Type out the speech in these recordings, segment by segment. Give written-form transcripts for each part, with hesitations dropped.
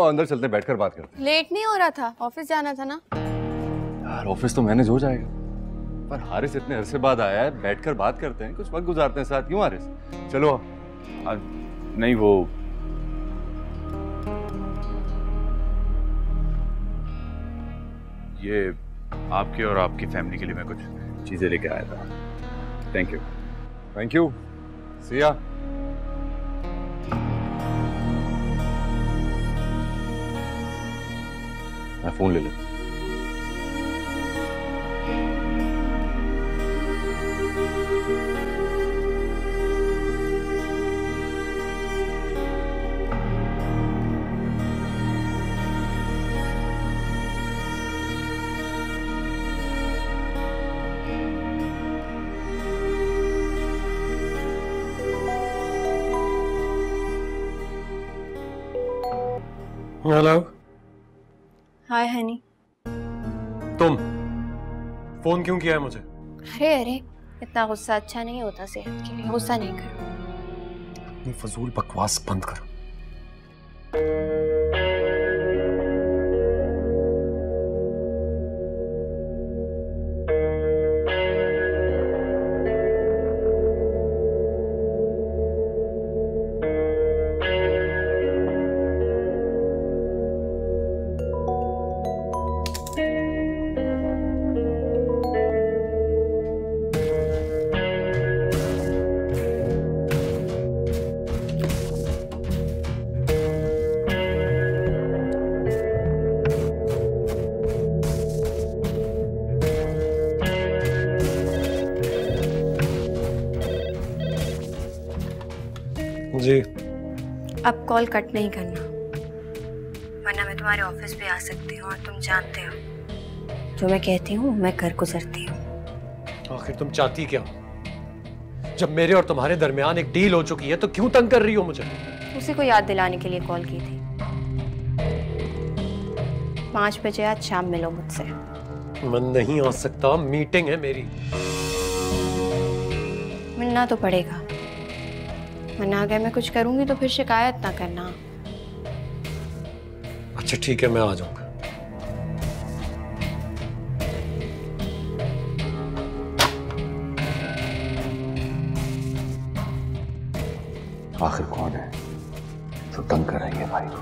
तो अंदर चलते बैठकर बात करते। लेट नहीं हो रहा था? ऑफिस जाना था ना यार। ऑफिस तो मैनेज हो जाएगा, पर हारिस इतने अरसे बाद आया है, बैठकर बात करते हैं, कुछ वक्त गुजारते हैं साथ। क्यों हारिस? चलो। नहीं, वो ये आपके और आपकी फैमिली के लिए मैं कुछ चीजें लेके आया था। Thank you. Thank you. Siya, मैं फोन ले लेता। हेलो। हाय हनी। तुम फोन क्यों किया है मुझे? अरे इतना गुस्सा अच्छा नहीं होता सेहत के लिए, गुस्सा नहीं करो। ये फजूल बकवास बंद करो। जी। अब कॉल कट नहीं करना, वरना मैं तुम्हारे ऑफिस पे आ सकती हूँ और तुम जानते हो जो मैं कहती हूँ मैं कर गुजरती हूँ। आखिर तुम चाहती क्या हो? जब मेरे और तुम्हारे दरमियान एक डील हो चुकी है तो क्यों तंग कर रही हो मुझे? उसी को याद दिलाने के लिए कॉल की थी। 5 बजे आज शाम मिलो मुझसे। मैं नहीं आ सकता, मीटिंग है मेरी। मिलना तो पड़ेगा, वरना अगर मैं कुछ करूंगी तो फिर शिकायत ना करना। अच्छा ठीक है, मैं आ जाऊंगा। आखिर कौन है जो तंग कर रही है भाई को?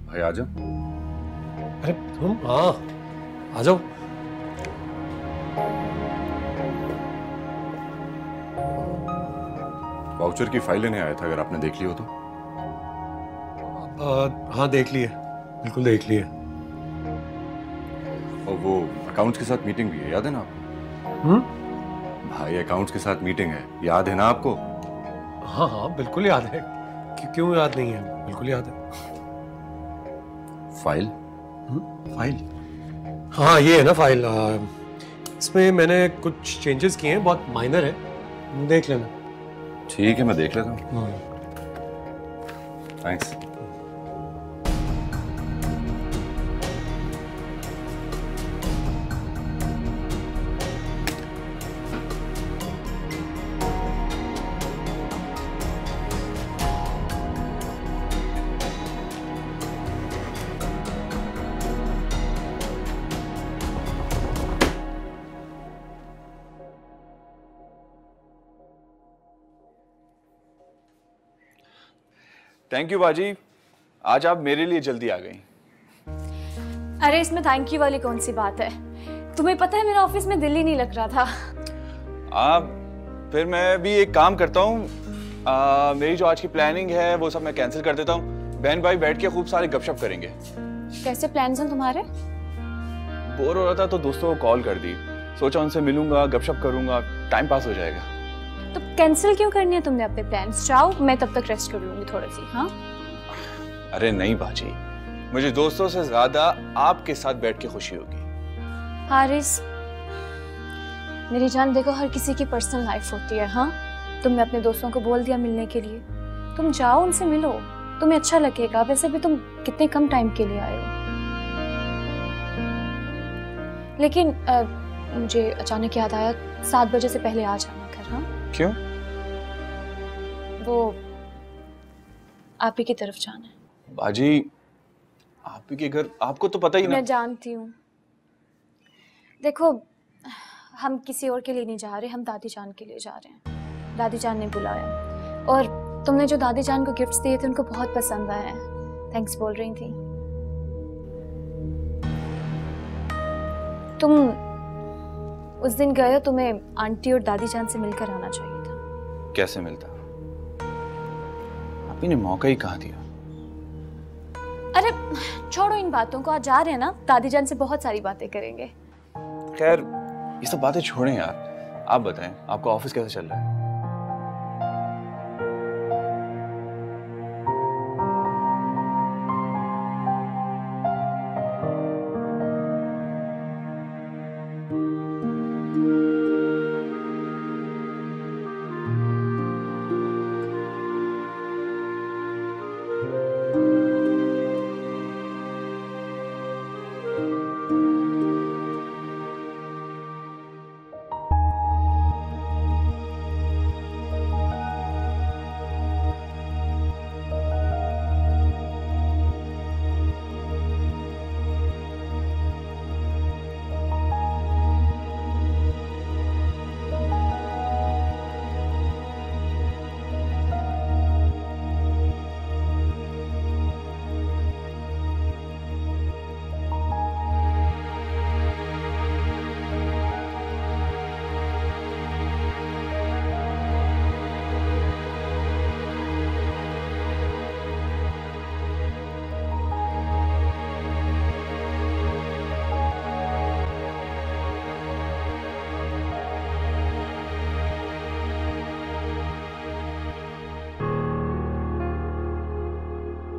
भाई आ जाओ। अरे तुम हाँ आ जाओ। वाउचर की फाइल लेने आया था, अगर आपने देख ली हो तो। हाँ देख लिए, बिल्कुल देख लिए। और वो अकाउंट्स के साथ मीटिंग भी है, याद है ना आपको? भाई अकाउंट्स के साथ मीटिंग है, याद है ना आपको? हाँ हाँ बिल्कुल याद है। क्यों याद नहीं है? बिल्कुल याद है। फाइल? फाइल? हाँ ये है ना फाइल। इसमें मैंने कुछ चेंजेस किए हैं, बहुत माइनर है, देख लेना। ठीक है, मैं देख लेता हूँ। थैंक्स। थैंक यू बाजी, आज आप मेरे लिए जल्दी आ गई। अरे इसमें थैंक यू वाली कौन सी बात है? तुम्हें पता है मेरा ऑफिस में दिल ही नहीं लग रहा था। फिर मैं भी एक काम करता हूँ, मेरी जो आज की प्लानिंग है वो सब मैं कैंसिल कर देता हूँ। बहन भाई बैठ के खूब सारे गपशप करेंगे। कैसे प्लान्स हैं तुम्हारे? बोर हो रहा था तो दोस्तों को कॉल कर दी, सोचा उनसे मिलूंगा, गपशप करूंगा, टाइम पास हो जाएगा। तो कैंसिल क्यों करनी है तुमने अपने प्लान्स? जाओ, मैं तब तक रेस्ट कर लूंगी थोड़ी सी। हाँ अरे नहीं बाजी, मुझे दोस्तों से ज्यादा आपके साथ बैठ के खुशी होगी। हारिस मेरी जान, देखो हर किसी की पर्सनल लाइफ होती है। हाँ तुमने अपने दोस्तों को बोल दिया मिलने के लिए, तुम जाओ उनसे मिलो, तुम्हें अच्छा लगेगा। वैसे भी तुम कितने कम टाइम के लिए आए हो। लेकिन मुझे अचानक याद आया 7 बजे से पहले आ जाना घर। हाँ क्यों? वो आप ही की तरफ जाना है। बाजी, आप ही के घर, आपको तो पता ही ना। मैं जानती हूँ। देखो, हम किसी और के लिए नहीं जा रहे, हम दादी जान के लिए जा रहे हैं। दादी जान ने बुलाया और तुमने जो दादी जान को गिफ्ट्स दिए थे उनको बहुत पसंद आया है। थैंक्स बोल रही थी। तुम उस दिन गए, तुम्हें आंटी और दादी जान से मिलकर आना चाहिए था। कैसे मिलता? आप ही ने मौका ही कहाँ दिया? अरे छोड़ो इन बातों को, आज जा रहे हैं ना, दादी जान से बहुत सारी बातें करेंगे। खैर, ये सब बातें छोड़ें यार। आप बताएं, आपका ऑफिस कैसे चल रहा है?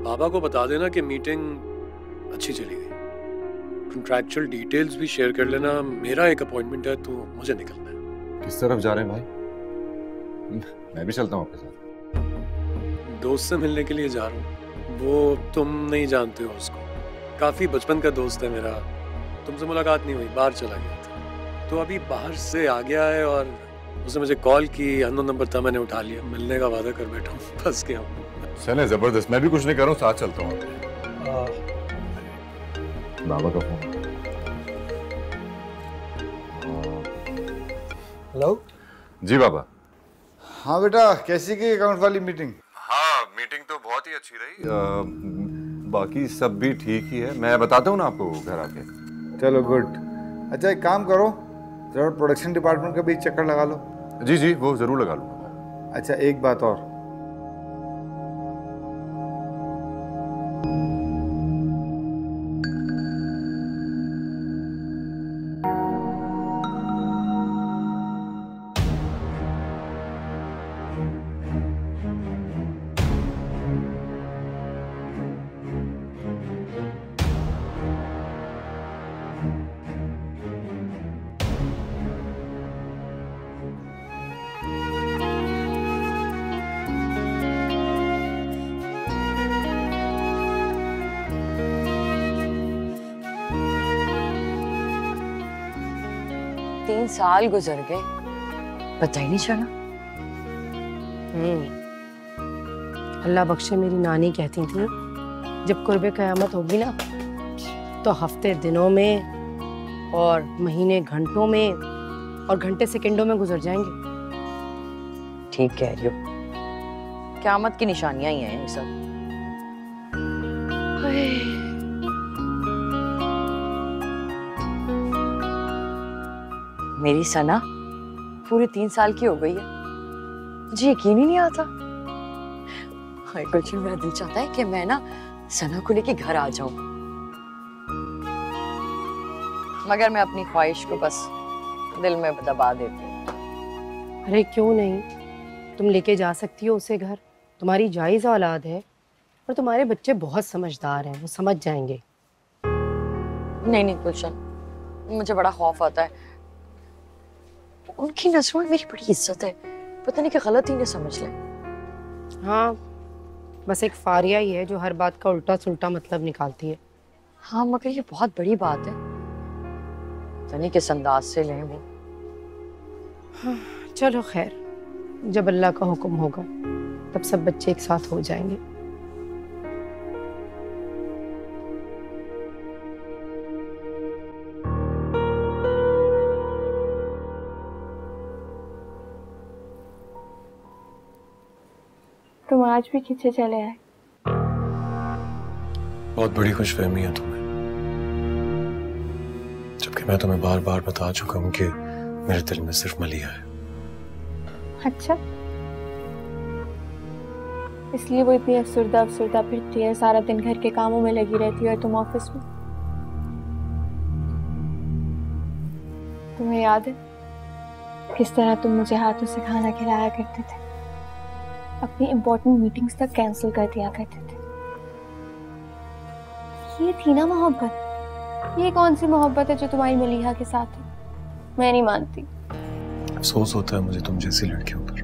बाबा को बता देना कि मीटिंग अच्छी चली गई। कॉन्ट्रैक्चुअल डिटेल्स भी शेयर कर लेना। मेरा एक अपॉइंटमेंट है तो मुझे निकलना है। किस तरफ जा रहे हैं भाई? मैं भी चलता हूँ आपके साथ। दोस्त से मिलने के लिए जा रहा हूँ। वो तुम नहीं जानते हो उसको, काफी बचपन का दोस्त है मेरा। तुमसे मुलाकात नहीं हुई, बाहर चला गया था, तो अभी बाहर से आ गया है और उसने मुझे कॉल की। अननोन नंबर था, मैंने उठा लिया। मिलने का वादा कर बैठा हूँ, फंस गया हूँ। चले, जबरदस्त। मैं भी कुछ नहीं कर रहा हूँ, साथ चलता हूँ। बाबा का फोन। हेलो जी बाबा। हाँ बेटा, कैसी गई अकाउंट वाली मीटिंग? हाँ, मीटिंग तो बहुत ही अच्छी रही। बाकी सब भी ठीक ही है। मैं बताता हूँ ना आपको घर आके। चलो गुड। अच्छा एक काम करो, जरा प्रोडक्शन डिपार्टमेंट का भी एक चक्कर लगा लो। जी जी, वो जरूर लगा लूँगा। अच्छा एक बात और, तीन साल गुजर गए, पता ही नहीं चला। अल्लाह बख्शे, मेरी नानी कहती थी जब कुर्बे क़यामत होगी ना तो हफ्ते दिनों में और महीने घंटों में और घंटे सेकंडों में गुजर जाएंगे। ठीक कह रही हो, क़यामत की निशानियां ही हैं ये सब। मेरी सना पूरे 3 साल की हो गई है, मुझे यकीन ही नहीं आता। हाय कुछ मेरा दिल चाहता है कि मैं ना सना को लेके घर आ जाऊं, मगर मैं अपनी ख्वाहिश को बस दिल में दबा देती हूँ। अरे क्यों नहीं, तुम लेके जा सकती हो उसे घर। तुम्हारी जायज़ औलाद है और तुम्हारे बच्चे बहुत समझदार हैं, वो समझ जाएंगे। नहीं नहीं गुलशन, मुझे बड़ा खौफ आता है। उनकी नज़रों में मेरी बड़ी इज्जत है, पता नहीं कि गलत ही नहीं समझ लें। हाँ, बस एक फारिया ही है जो हर बात का उल्टा सुल्टा मतलब निकालती है। हाँ मगर ये बहुत बड़ी बात है। पता नहीं किस अंदाज से लें वो। हाँ, चलो खैर, जब अल्लाह का हुक्म होगा तब सब बच्चे एक साथ हो जाएंगे। तुम आज भी खींचे चले आए। बहुत बड़ी खुशफहमी है तुम्हें, जबकि मैं तुम्हें बार बार बता चुका हूँ कि मेरे दिल में सिर्फ मलिया है। अच्छा, इसलिए वो इतनी अफसुर्दा अफसुर्दा फिरती है, सारा दिन घर के कामों में लगी रहती है और तुम ऑफिस में। तुम्हें याद है किस तरह तुम मुझे हाथों से खाना खिलाया करते थे, अपनी इम्पोर्टेंट मीटिंग्स तक कैंसिल कर दिया करते थे। ये थी ना मोहब्बत। ये कौन सी मोहब्बत है जो तुम्हारी मलीहा के साथ है? मैं नहीं मानती। अफसोस होता है मुझे तुम जैसी लड़कियों पर,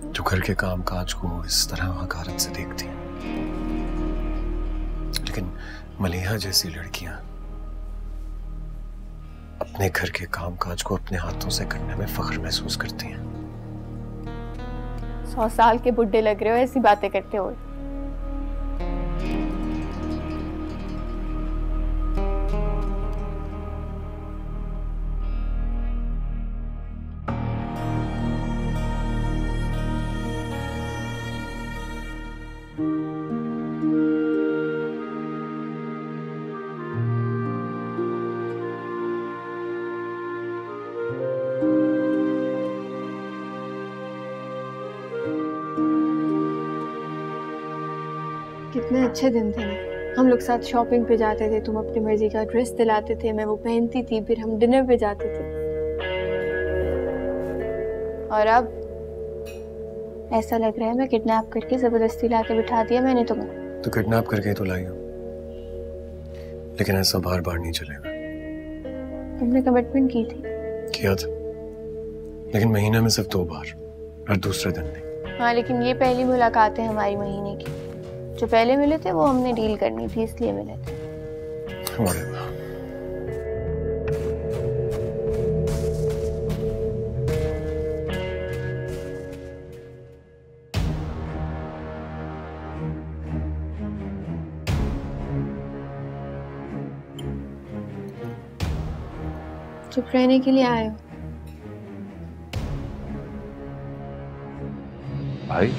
जो घर के काम काज को इस तरह हकारत से देखती हैं। लेकिन मलीहा जैसी लड़कियां अपने घर के काम काज को अपने हाथों से करने में फख्र महसूस करती हैं। 100 साल के बुड्ढे लग रहे हो ऐसी बातें करते हुए। कितने अच्छे दिन थे ना। हम लोग साथ शॉपिंग पे जाते थे, तुम अपनी मर्जी का ड्रेस दिलाते थे, मैं वो पहनती थी, फिर हम डिनर पे जाते थे। और अब ऐसा लग रहा है मैं किडनैप करके जबरदस्ती लाके बिठा दिया मैंने तुम्हें। तो किडनैप करके तो लाई हो, लेकिन ऐसा बार बार नहीं चलेगा। तुमने कमिटमेंट की थी। किया था, लेकिन महीने में सिर्फ 2 बार, हर दूसरे दिन नहीं। हाँ, लेकिन ये पहली मुलाकात है हमारी महीने की। जो पहले मिले थे वो हमने डील करनी थी, इसलिए मिले थे। चुप रहने के लिए आए हो? भाई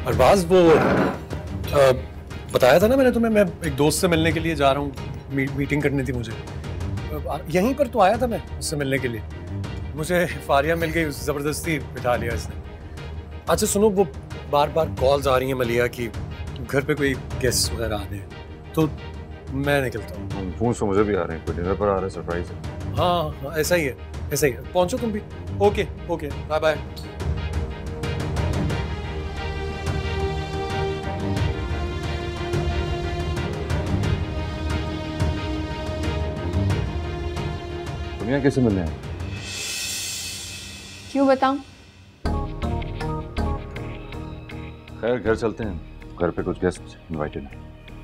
अरबाज, वो बताया था ना मैंने तुम्हें, मैं एक दोस्त से मिलने के लिए जा रहा हूँ। मीटिंग करनी थी मुझे। यहीं पर तो आया था मैं उससे मिलने के लिए। मुझे फारिया मिल गई, जबरदस्ती बिठा लिया इसने। अच्छा सुनो, वो बार बार कॉल्स आ रही हैं मलिया की, घर पे कोई गेस्ट वगैरह आने हैं, तो मैं निकलता हूँ। फोन से मुझे भी आ रहे हैं, कोई डिनर पर आ रहा है, सरप्राइज है। हाँ, ऐसा ही है, ऐसा ही है। पहुंचो तुम भी। Okay, bye bye. तुम यहाँ कैसे मिलने आए? क्यों बताऊं? खैर घर चलते हैं, घर पे कुछ गेस्ट इनवाइटेड हैं।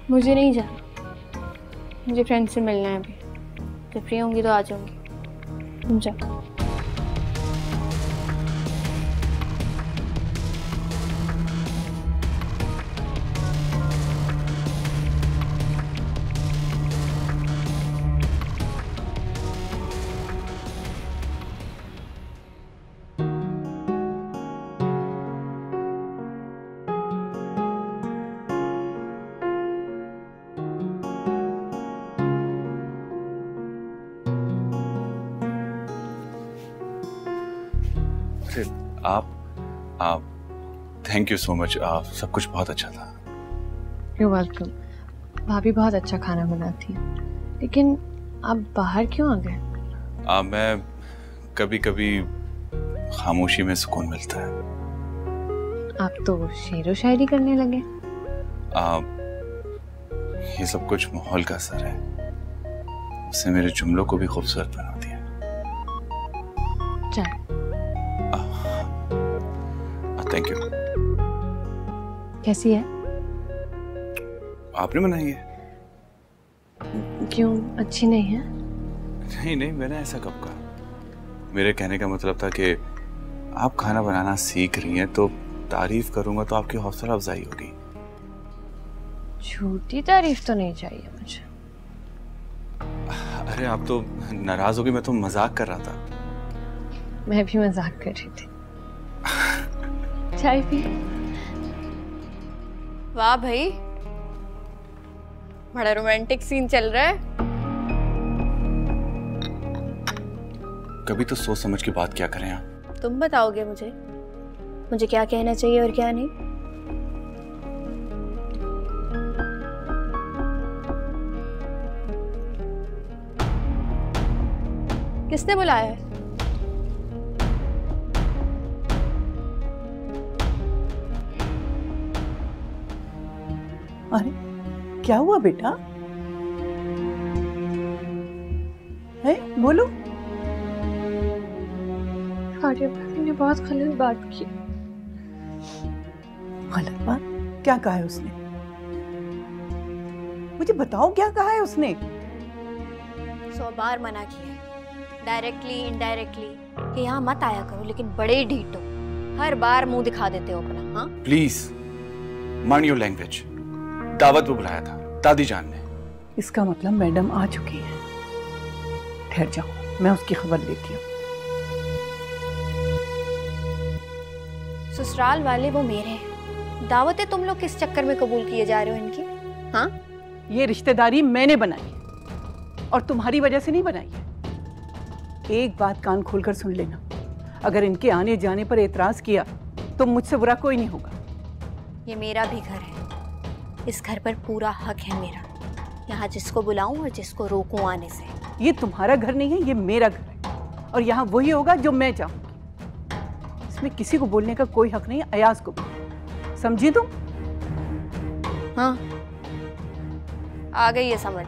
मुझे नहीं जाना, मुझे फ्रेंड से मिलना है अभी। जब फ्री होंगी तो आ जाऊंगी, तुम जाओ। आप थैंक यू सो मच। सब कुछ बहुत अच्छा था। You're welcome। भाभी बहुत अच्छा खाना बनाती है, लेकिन आप बाहर क्यों आ गए? मैं कभी कभी खामोशी में सुकून मिलता है। आप तो शेरो शायरी करने लगे। ये सब कुछ माहौल का असर है, उससे मेरे जुमलों को भी खूबसूरत बना दिया। चल। Thank you. कैसी है? आपने बनाई है? क्यों, अच्छी नहीं है? नहीं नहीं, मैंने ऐसा कब कहा? मेरे कहने का मतलब था कि आप खाना बनाना सीख रही हैं तो तारीफ करूंगा तो आपकी हौसला अफजाई होगी। झूठी तारीफ तो नहीं चाहिए मुझे। अरे आप तो नाराज होगी, मैं तो मजाक कर रहा था। मैं भी मजाक कर रही थी। चाय पी। वाह भाई, बड़ा रोमांटिक सीन चल रहा है। कभी तो सोच समझ के बात क्या करें आप। तुम बताओगे मुझे क्या कहना चाहिए और क्या नहीं। किसने बुलाया है? अरे क्या हुआ बेटा? है बोलो। आर्या भाभी ने बहुत गलत बात की। गलत बात? क्या कहा है उसने? मुझे बताओ क्या कहा है उसने? 100 बार मना किया है, डायरेक्टली इनडायरेक्टली, कि यहाँ मत आया करो, लेकिन बड़े ढीठ हो, हर बार मुंह दिखा देते हो अपना। हाँ प्लीज माइंड योर लैंग्वेज। दावत पे बुलाया था दादी जान ने। इसका मतलब मैडम आ चुकी है। ठहर जाओ, मैं उसकी खबर लेती हूँ। ससुराल वाले वो मेरे हैं, दावतें तुम लोग किस चक्कर में कबूल किए जा रहे हो इनकी? हाँ, ये रिश्तेदारी मैंने बनाई है और तुम्हारी वजह से नहीं बनाई है। एक बात कान खोलकर सुन लेना, अगर इनके आने जाने पर एतराज किया तो मुझसे बुरा कोई नहीं होगा। ये मेरा भी घर है, इस घर पर पूरा हक है मेरा, यहाँ जिसको बुलाऊं और जिसको रोकूं आने से। ये तुम्हारा घर नहीं है, ये मेरा घर है और यहाँ वही होगा जो मैं चाहूंगी। इसमें किसी को बोलने का कोई हक नहीं है, अयाज को भी। समझी तुम? हाँ, आ गई है समझ।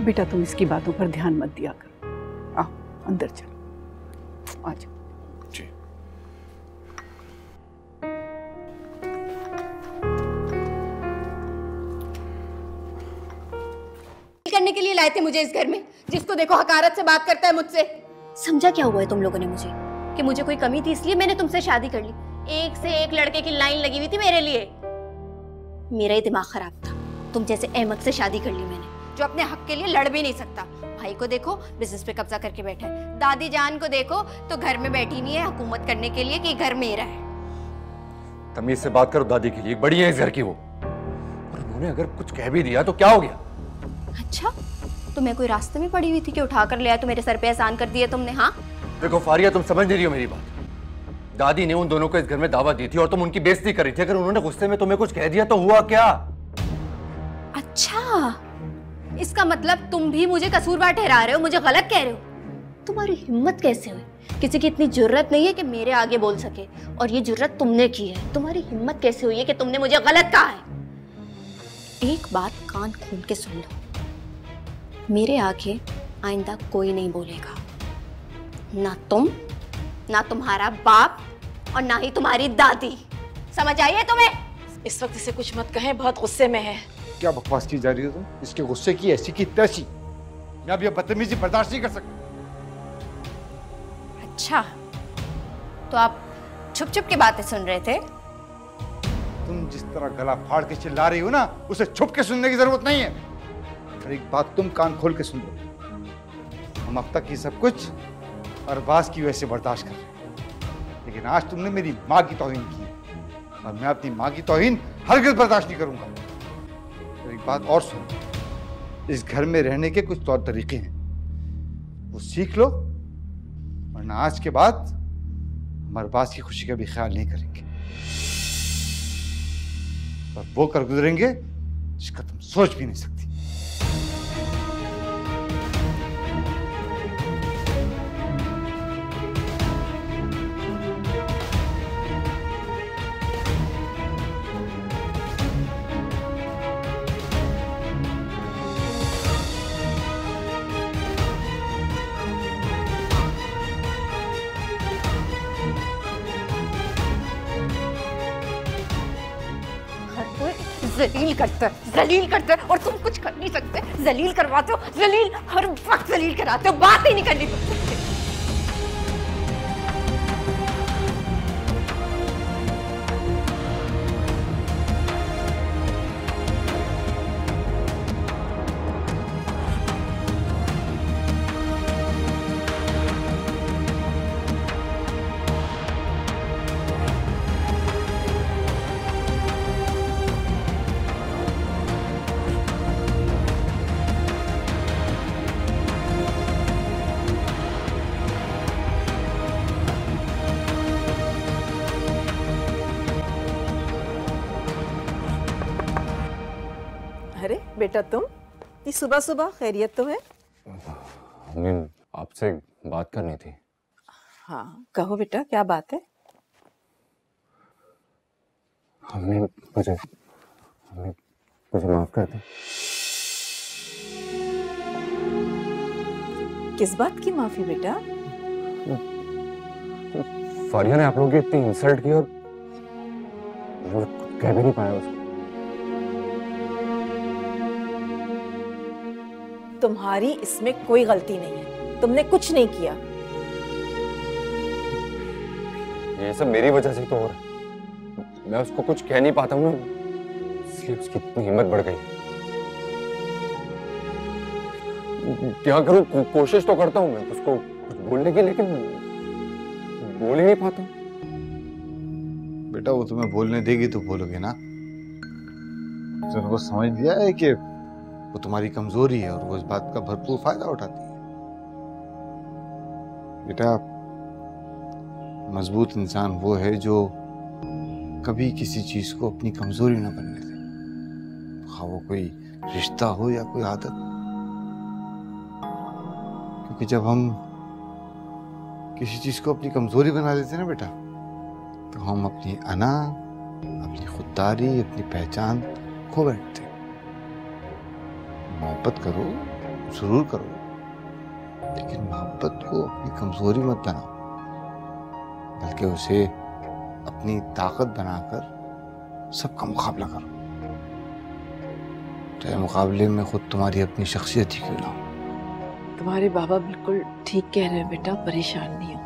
बेटा तुम इसकी बातों पर ध्यान मत दिया करो। आओ अंदर चलो, आ जाओ। जी। करने के लिए लाए थे मुझे इस घर में, जिसको देखो हकारत से बात करता है मुझसे। समझा क्या हुआ है तुम लोगों ने मुझे, कि मुझे कोई कमी थी इसलिए मैंने तुमसे शादी कर ली? एक से एक लड़के की लाइन लगी हुई थी मेरे लिए। मेरा ही दिमाग खराब था, तुम जैसे अहमद से शादी कर ली मैंने, जो अपने हक के लिए लड़ भी नहीं सकता। भाई को देखो बिजनेस पे कब्जा करके बैठा है, दादी जान को देखो तो घर में बैठी नहीं है हुकूमत करने के लिए कि घर मेरा है। तमीज से बात करो, दादी के लिए बड़ी है इस घर की वो, और उन्होंने अगर कुछ कह भी दिया तो क्या हो गया? अच्छा, तो मैं कोई रास्ते में पड़ी हुई थी कि उठा कर ले आया तो मेरे सर पे एहसान कर दिया तुमने? हाँ देखो फारिया, तुम समझ नहीं रही हो मेरी बात। दादी ने उन दोनों को इस घर में दावत दी थी और तुम उनकी बेइज्जती कर रही थी। अगर उन्होंने गुस्से में तुम्हें कुछ कह दिया तो हुआ क्या? अच्छा, इसका मतलब तुम भी मुझे कसूरवार ठहरा रहे हो, मुझे गलत कह रहे हो। तुम्हारी हिम्मत कैसे हुई? किसी की इतनी जुर्रत नहीं है कि मेरे आगे बोल सके, और ये जुर्रत तुमने की है। तुम्हारी हिम्मत कैसे हुई है कि तुमने मुझे गलत कहा है? एक बात कान खोल के सुन लो, मेरे आगे आइंदा कोई नहीं बोलेगा, ना तुम, ना तुम्हारा बाप, और ना ही तुम्हारी दादी। समझ आई है तुम्हें? इस वक्त इसे कुछ मत कहें, बहुत गुस्से में है। क्या बकवास की जा रही है तुम? इसके गुस्से की ऐसी की तैसी। मैं अब ये बदतमीजी बर्दाश्त नहीं कर सकता। अच्छा, तो आप छुप छुप के बातें सुन रहे थे? तुम जिस तरह गला फाड़ के चिल्ला रही हो ना, उसे छुप के सुनने की जरूरत नहीं है। और एक बात तुम कान खोल के सुन लो, हम अब तक ये सब कुछ अरबाज की वजह से बर्दाश्त कर रहे हैं, लेकिन आज तुमने मेरी माँ की तौहीन की और मैं अपनी माँ की तौहीन हरगिज़ बर्दाश्त नहीं करूंगा। तो एक बात और सुन, इस घर में रहने के कुछ तौर तरीके हैं, वो सीख लो, वरना आज के बाद हम अरबाज की खुशी का भी ख्याल नहीं करेंगे और वो कर गुजरेंगे जिसका तुम सोच भी नहीं सकती। जलील करता है, जलील करता है, और तुम कुछ कर नहीं सकते। जलील करवाते हो, जलील, हर वक्त जलील कराते हो, बात ही नहीं करनी तुमसे। अरे बेटा, तुम ये सुबह सुबह खैरियत तो है? अम्मी, आपसे बात करनी थी। हाँ कहो बेटा, क्या बात है? अम्मी मुझे माफ कर दे। किस बात की माफी बेटा? फारिया ने आप लोगों की इतनी इंसल्ट की और वो कह भी नहीं पाया उसको। तुम्हारी इसमें कोई गलती नहीं है, तुमने कुछ नहीं किया। ये सब मेरी वजह से तो हो रहा है। मैं उसको कुछ कह नहीं पाता हूँ, इसलिए उसकी इतनी हिम्मत बढ़ गई। क्या करूँ, कोशिश तो करता हूँ मैं उसको कुछ बोलने की, लेकिन बोल ही नहीं पाता। बेटा वो तुम्हें बोलने देगी तो बोलोगे ना। तो उनको समझ लिया है कि वो तुम्हारी कमजोरी है और वो इस बात का भरपूर फायदा उठाती है। बेटा मजबूत इंसान वो है जो कभी किसी चीज को अपनी कमजोरी ना बनने दे, हाँ वो कोई रिश्ता हो या कोई आदत। क्योंकि जब हम किसी चीज को अपनी कमजोरी बना लेते हैं ना बेटा, तो हम अपनी अना, अपनी खुददारी, अपनी पहचान खो बैठते हैं। मोहब्बत करो, जरूर करो, लेकिन मोहब्बत को अपनी कमजोरी मत बनाओ, बल्कि उसे अपनी ताकत बनाकर सबका मुकाबला करो, चाहे मुकाबले में खुद तुम्हारी अपनी शख्सियत ही क्यों ना हो। तुम्हारे बाबा बिल्कुल ठीक कह रहे हैं बेटा, परेशान नहीं हो।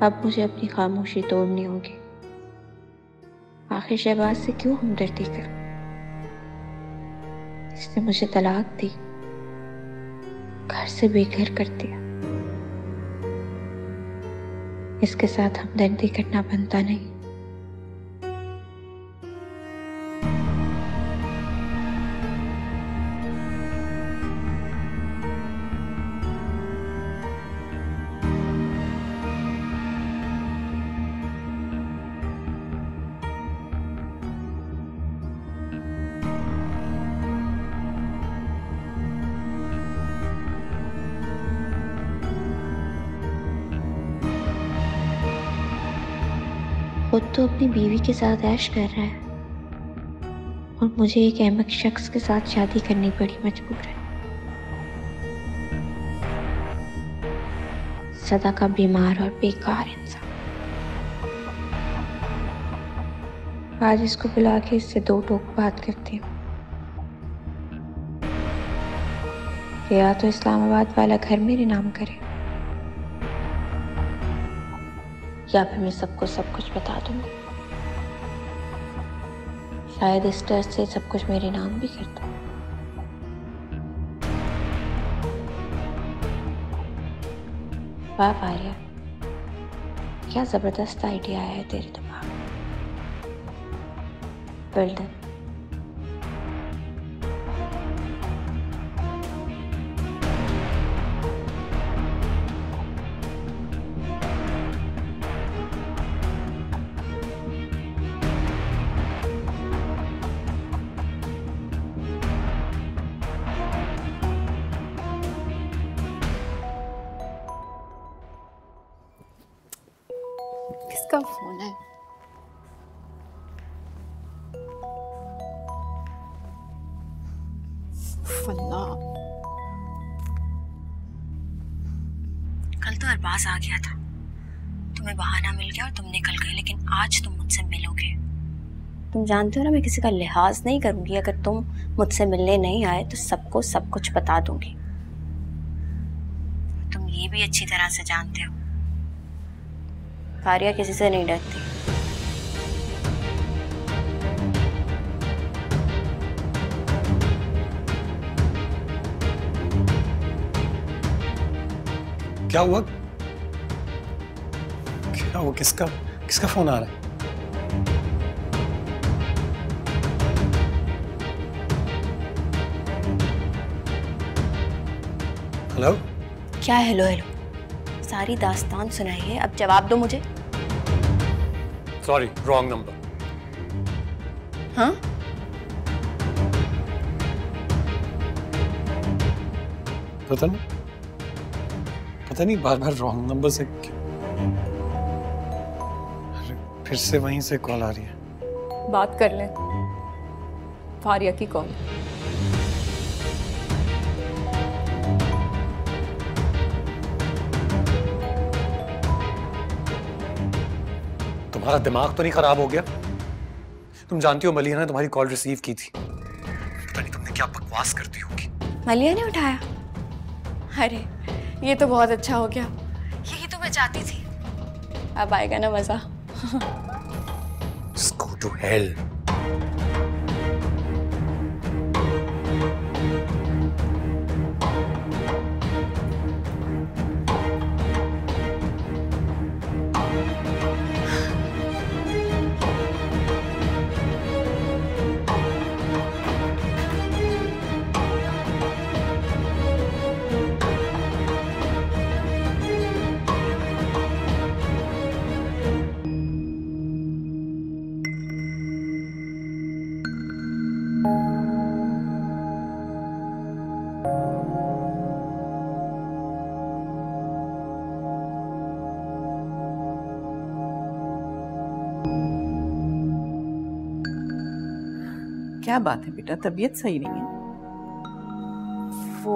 अब मुझे अपनी खामोशी तोड़नी होगी। आखिर शहबाज से क्यों हमदर्दी करूं? इसने मुझे तलाक दी, घर से बेघर कर दिया। इसके साथ हमदर्दी करना बनता नहीं। खुद तो अपनी बीवी के साथ ऐश कर रहा है और मुझे एक अहमक शख्स के साथ शादी करनी पड़ी मजबूरन। सदा का बीमार और बेकार इंसान। आज इसको बुला के इससे दो टोक बात करती हूँ कि या तो इस्लामाबाद वाला घर मेरे नाम करे या फिर मैं सबको सब कुछ बता दूंगी। शायद इस डर से सब कुछ मेरे नाम भी कर दो। वाह फारिया, क्या जबरदस्त आइडिया है तेरे दिमाग में। Well done. किसका फोन है? फल्ला, कल तो अरबाज आ गया था, तुम्हें बहाना मिल गया और तुम निकल गए, लेकिन आज तुम मुझसे मिलोगे। तुम जानते हो ना, मैं किसी का लिहाज नहीं करूंगी। अगर तुम मुझसे मिलने नहीं आए तो सबको सब कुछ बता दूंगी। तुम ये भी अच्छी तरह से जानते हो, फारिया किसी से नहीं डरती। क्या हुआ? क्या हुआ? किसका फोन आ रहा है? हेलो? क्या हेलो हेलो? सारी दास्तान सुनाई है, अब जवाब दो मुझे। Sorry, wrong number. हाँ? पता नहीं बार बार रॉन्ग नंबर से क्यों। अरे फिर से वहीं से कॉल आ रही है। बात कर लें। फारिया की कॉल। तुम्हारा दिमाग तो नहीं खराब हो गया? तुम जानती हो मलिया ने तुम्हारी कॉल रिसीव की थी। पता नहीं तुमने क्या बकवास करती होगी। मलिया ने उठाया? अरे ये तो बहुत अच्छा हो गया, यही तो मैं चाहती थी। अब आएगा ना मजा। Just go to hell. क्या बात है बेटा, तबीयत सही नहीं है? वो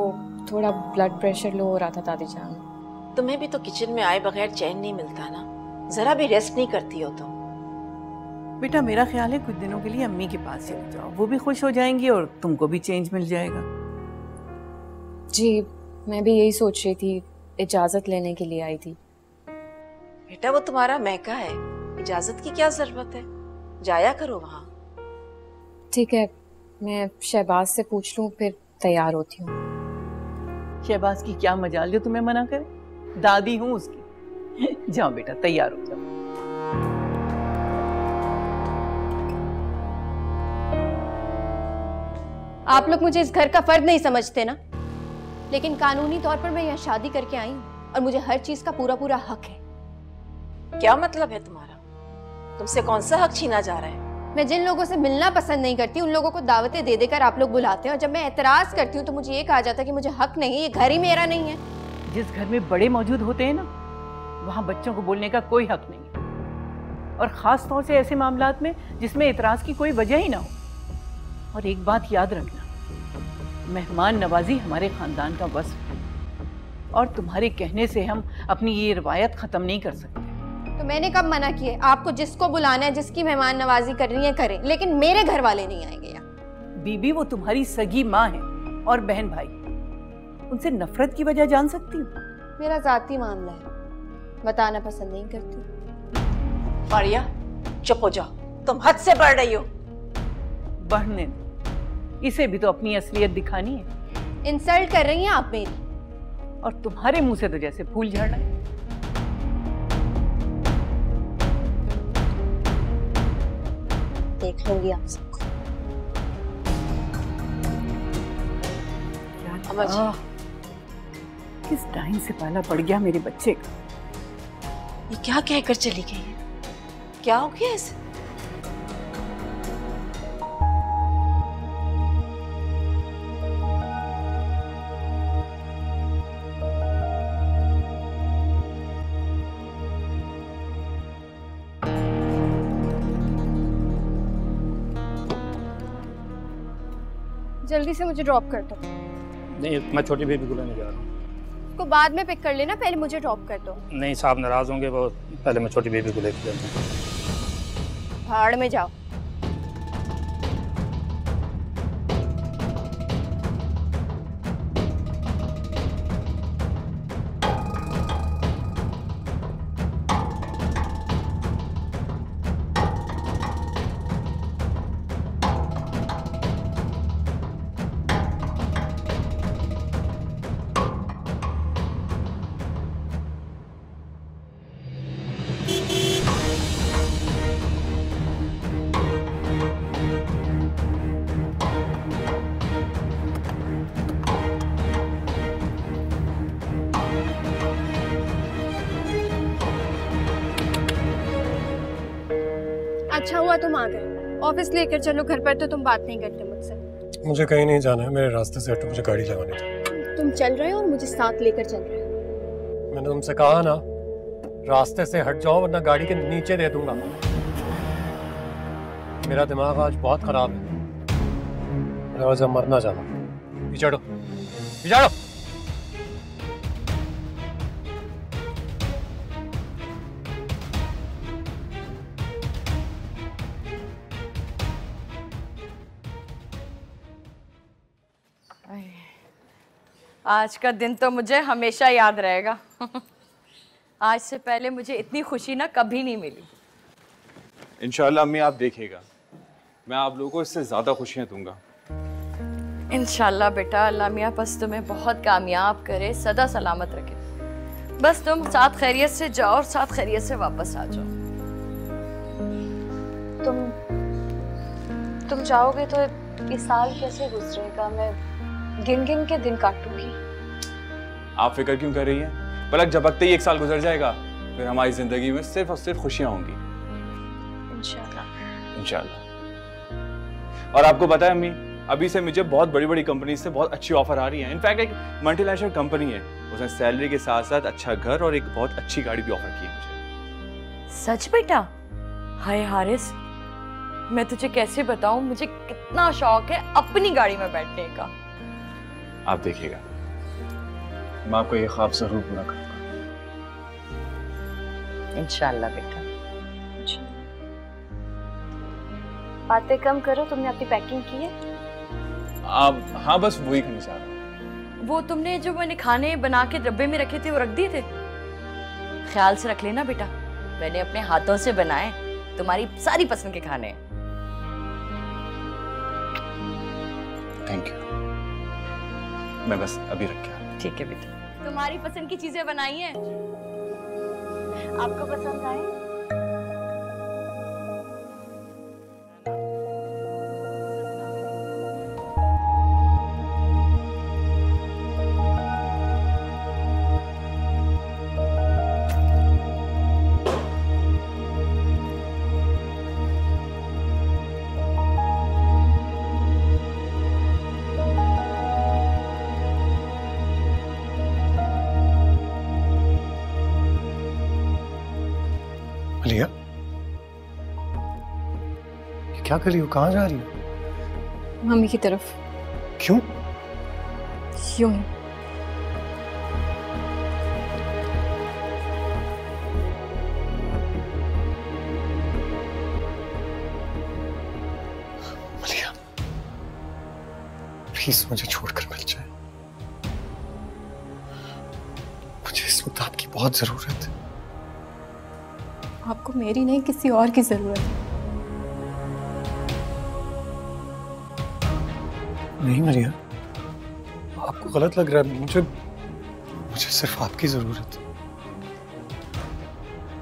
थोड़ा ब्लड प्रेशर लो हो रहा था दादी जान। तुम्हें भी तो किचन में आए बगैर चैन नहीं मिलता ना, जरा भी रेस्ट नहीं करती हो तुम। बेटा मेरा ख्याल है कुछ दिनों के लिए अम्मी के पास चले जाओ, वो भी खुश हो जाएंगी और तुमको भी चेंज मिल जाएगा। जी मैं भी यही सोच रही थी, इजाजत लेने के लिए आई थी। बेटा वो तुम्हारा महका है, इजाजत की क्या जरूरत है, जाया करो वहाँ। ठीक है, मैं शहबाज से पूछ लूँ, फिर तैयार होती हूँ। शहबाज की क्या मजाल जो तुम्हें मना करे, दादी हूँ उसकी। जाओ बेटा तैयार हो जाओ। आप लोग मुझे इस घर का फर्द नहीं समझते ना, लेकिन कानूनी तौर पर मैं यहाँ शादी करके आई हूँ और मुझे हर चीज का पूरा पूरा हक है। क्या मतलब है तुम्हारा? तुमसे कौन सा हक छीना जा रहा है? मैं जिन लोगों से मिलना पसंद नहीं करती उन लोगों को दावतें दे देकर आप लोग बुलाते हैं, और जब मैं एतराज करती हूँ तो मुझे ये कहा जाता है कि मुझे हक नहीं है, ये घर ही मेरा नहीं है। जिस घर में बड़े मौजूद होते हैं ना, वहाँ बच्चों को बोलने का कोई हक नहीं है, और खास तौर से ऐसे मामलात में जिसमें एतराज की कोई वजह ही ना हो। और एक बात याद रखना, मेहमान नवाजी हमारे खानदान का वस्फ है, और तुम्हारे कहने से हम अपनी ये रिवायत खत्म नहीं कर सकते। तो मैंने कब मना किया? आपको जिसको बुलाना है, जिसकी मेहमान नवाजी करनी है करें, लेकिन मेरे घर वाले नहीं आएंगे यहाँ। बीबी वो तुम्हारी सगी माँ है और बहन भाई, उनसे नफरत की वजह जान सकती हूँ? मेरा जाती मामला है, बताना पसंद नहीं करती। फारिया चुप हो जाओ, तुम हद से बढ़ रही हो। बढ़ने दो, इसे भी तो अपनी असलियत दिखानी है। इंसल्ट कर रही हैं आप मेरी, और तुम्हारे मुंह से तो जैसे फूल झड़ रहा है। देख लूंगी आप सबको। किस टाइम से पाला पड़ गया मेरे बच्चे का। ये क्या कहकर चली गई है? क्या हो गया इसे? जल्दी से मुझे ड्रॉप कर दो। नहीं, मैं छोटी बेबी को लेने जा रहा हूँ। उसको बाद में पिक कर लेना, पहले मुझे ड्रॉप कर दो। नहीं, साहब नाराज होंगे, वो पहले मैं छोटी बेबी को लेकर जाता हूँ। भाड़ में जाओ। अच्छा हुआ तुम आ गए। ऑफिस लेकर चलो, घर पर तो तुम बात नहीं करते मुझसे। मुझे कहीं नहीं जाना है, मेरे रास्ते से हटो, मुझे गाड़ी लगानी थी। तुम चल रहे हो और मुझे साथ लेकर चल रहे हो। मैंने तुमसे कहा ना, रास्ते से हट जाओ वरना गाड़ी के नीचे दे दूंगा। मेरा दिमाग आज बहुत खराब है, मेरा वजह मरना चाहता। पिछाड़ो पिछाड़ो। आज का दिन तो मुझे हमेशा याद रहेगा। आज से पहले मुझे इतनी खुशी ना कभी नहीं मिली। इंशाल्लाह अम्मी आप देखिएगा, मैं आप लोगों को इससे ज्यादा खुशियां दूंगा। इंशाल्लाह बेटा, अल्लाह मियाँ बस तुम्हें बहुत कामयाब करे, सदा सलामत रखे। बस तुम साथ खैरियत से जाओ और साथ खैरियत से वापस आ जाओ। तुम जाओगे तो ये साल कैसे गुजरेगा? मैं गिन गिन के दिन काटूंगी। आप फिक्र क्यों कर रही हैं? पलक झपकते ही 1 साल गुजर जाएगा, फिर हमारी जिंदगी में सिर्फ और सिर्फ खुशियां होंगी। इंशाल्लाह। इंशाल्लाह। और आपको पता है अम्मी, अभी से मुझे बहुत बड़ी बड़ी कंपनी से बहुत अच्छी ऑफर आ रही है। इनफैक्ट एक मल्टीनेशनल कंपनी है, उसने सैलरी के साथ साथ अच्छा घर और एक बहुत अच्छी गाड़ी भी ऑफर की है मुझे। सच बेटा? हाय हारिस, मैं तुझे कैसे बताऊं, मुझे कितना शौक है अपनी गाड़ी में बैठने का। आप देखिएगा, मैं आपको ये ख्वाब जरूर पूरा करूंगा। इंशाल्लाह बेटा। बातें कम करो, तुमने अपनी पैकिंग की है? आप हाँ, बस वही करना चाह रहा हूँ। वो तुमने जो मैंने खाने बना के डब्बे में रखे थे वो रख दिए थे? ख्याल से रख लेना बेटा, मैंने अपने हाथों से बनाए, तुम्हारी सारी पसंद के खाने। थैंक यू, मैं बस अभी रख के आया। ठीक है बेटा, तुम्हारी पसंद की चीजें बनाई हैं, आपको पसंद आए? लिया, ये क्या कर रही हो? कहाँ जा रही हो? मम्मी की तरफ। क्यों? यूं ही। मलिया, प्लीज मुझे छोड़कर मिल जाए, मुझे इस वक्त आपकी बहुत जरूरत है। आपको मेरी नहीं, किसी और की जरूरत है। नहीं मरिया, आपको गलत लग रहा है, मुझे सिर्फ आपकी जरूरत है।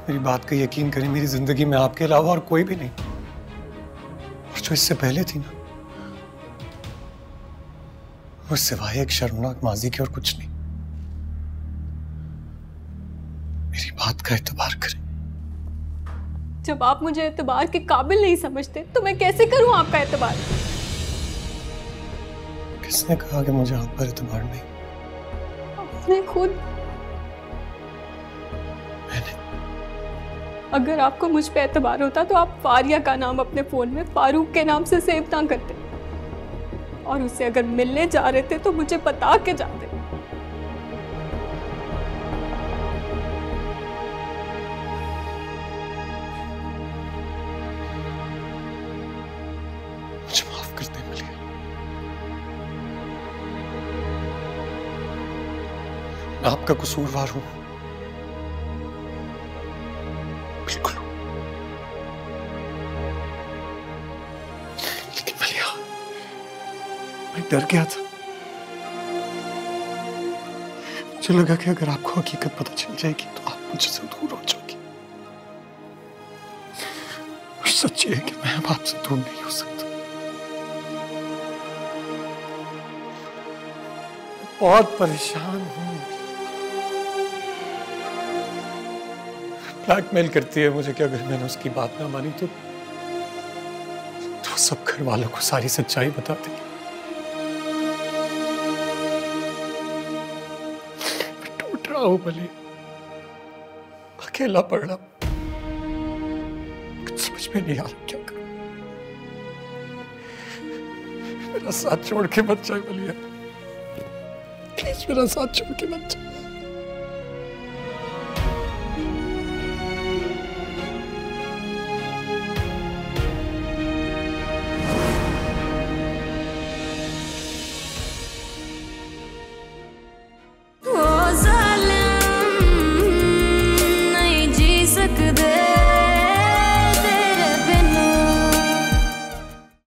मेरी बात का यकीन करें, मेरी जिंदगी में आपके अलावा और कोई भी नहीं, और जो इससे पहले थी ना, वो सिवाय एक शर्मनाक माजी के और कुछ नहीं। मेरी बात का एतबार करें। जब आप मुझे एतबार के काबिल नहीं समझते तो मैं कैसे करूं आपका एतबार? किसने कहा कि मुझे आप पर एतबार नहीं? आपने खुद। मैंने? अगर आपको मुझ पे एतबार होता तो आप फारिया का नाम अपने फोन में फारूक के नाम से सेव ना करते। और उसे अगर मिलने जा रहे थे तो मुझे बता के जाते। मुझे माफ कर दे मलिया। मैं आपका कसूरवार हूं, बिल्कुल। लेकिन मलिया, मैं डर गया था। मुझे लगा कि अगर आपको हकीकत पता चल जाएगी तो आप मुझसे दूर हो जाओगी। और सच ये है कि मैं अब आपसे दूर नहीं हो सकता। बहुत परेशान हूं। ब्लैकमेल करती है मुझे कि अगर मैंने उसकी बात ना मानी तो सब घर वालों को सारी सच्चाई बता देगी। मैं टूट रहा हूं मलिया, अकेला पड़ रहा, कुछ समझ में नहीं आ रहा क्या करूं। मेरा साथ छोड़ के मत जाए मलिया, प्लीज मेरा साथ छोड़ के मत जाए। नहीं जी सकते